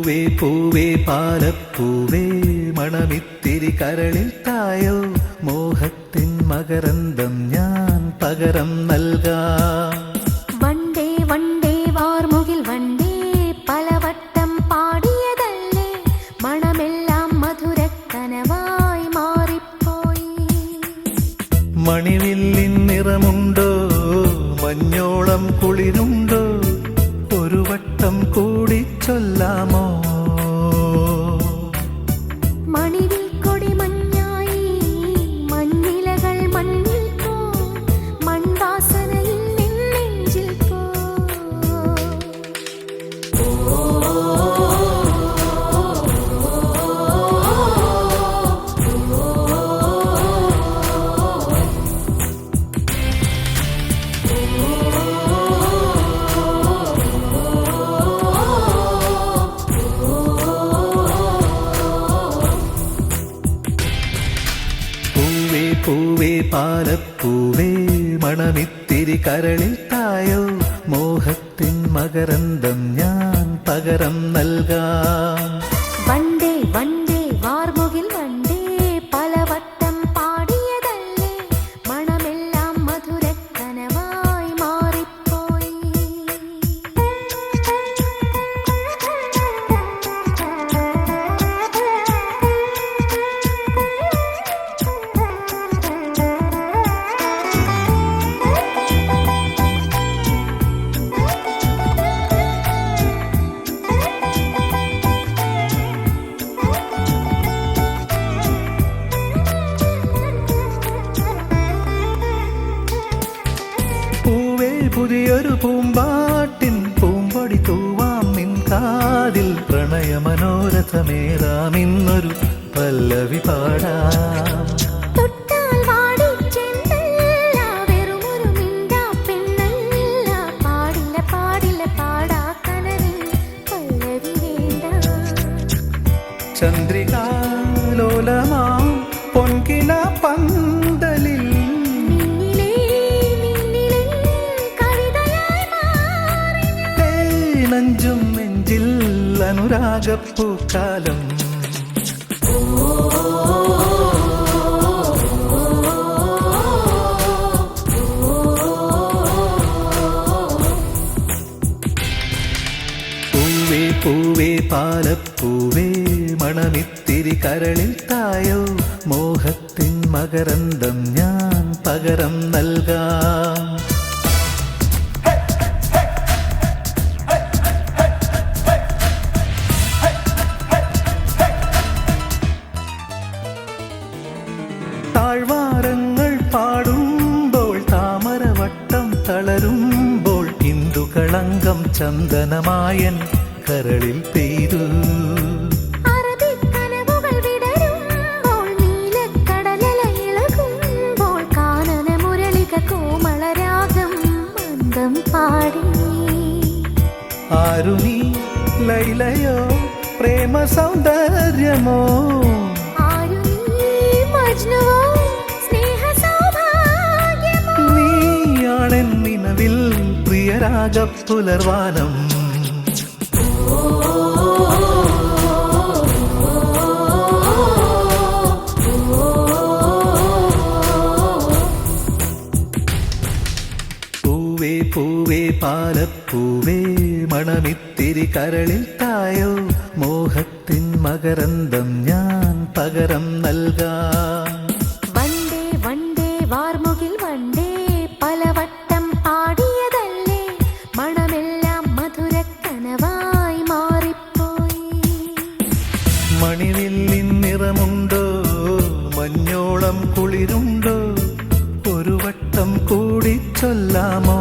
പൂവേ പൂവേ പാലപ്പൂവേ മണമിത്തിരി കരളിൽ തായോ മോഹത്തിൻ മകരന്തം ഞാൻ പകരം നൽകാം. വണ്ടേ വണ്ടേ വാർമുകിൽ വണ്ടേ പലവട്ടം പാടിയതല്ലേ മണമെല്ലാം മധുരക്കനവായി മാറിപ്പോയി. മണിവില്ലിൻ നിറമുണ്ടോ മഞ്ഞോളം കുളിരുണ്ടോ ഒരു വട്ടം കൂടി ചൊല്ലാമോ. മണിവിൽ കൊടി മഞ്ഞായി മഞ്ഞിലകൾ മണ്ണിൽ പോ മൺവാസനയിൽ നെഞ്ചിൽ പോ. പൂവേ പാലപ്പൂവേ മണമിത്തിരി കരളിൽ തായോ മോഹത്തിൻ മകരന്തം ഞാൻ പകരം നൽകാം. വണ്ടേ വണ്ടേ വാർമുകിൽ വണ്ടേ പലവട്ടം പാടിയതല്ലേ മണമെല്ലാം മധുരക്കനവായി മാറിപ്പോയി. പുതിയൊരു പൂമ്പാട്ടിൻ പൂമ്പൊടി തൂവാം നിൻ കാതിൽ പ്രണയമനോരഥമേറാം ഇന്നൊരു പല്ലവി പാടാം. തൊട്ടാൽ വാടിച്ചെന്നല്ല വെറുമൊരു മിണ്ടാ പെണ്ണല്ല പാടില്ല പാടില്ല പാടാ കനവിൽ പല്ലവി വേണ്ട. ചന്ദ്രികാലോലമാം പൊൻകിന പന്തലിൽ നെഞ്ചും നെഞ്ചിൽ അനുരാഗപ്പൂക്കാലം. പൂവേ പൂവേ പാലപ്പൂവേ മണമിത്തിരി കരളിൽ തായോ മോഹത്തിൻ മകരന്തം ഞാൻ പകരം നൽകാം. താഴ്വാരങ്ങൾ പാടുമ്പോൾ താമരവട്ടം തളരുമ്പോൾ ഇന്ദുകളങ്കം ചന്ദനമായൻ കരളിൽ പെയ്തു. അറബിക്കനവുകൾ വിടരുമ്പോൾ നീലക്കടലല ഇളകുമ്പോൾ കാനന മുരളിക കോമളരാഗം മന്ദം പാടി. ആരു നീ ലൈലയോ പ്രേമ സൗന്ദര്യമോ നീയാണെന്നിനവിൽ പ്രിയരാഗപ്പുലർവാനം. പൂവേ പൂവേ പാലപ്പൂവേ മണമിത്തിരി കരളിൽ തായോ മോഹത്തിൻ മകരന്തം ഞാൻ പകരം നൽകാം. വണ്ടേ വണ്ടേ വാർമുകിൽ വണ്ടേ പലവട്ടം പാടിയതല്ലേ മണമെല്ലാം മധുരക്കനവായി മാറിപ്പോയി. മണിവില്ലിൻ നിറമുണ്ടോ മഞ്ഞോളം കുളിരുണ്ടോ ഒരു വട്ടം കൂടി ചൊല്ലാമോ.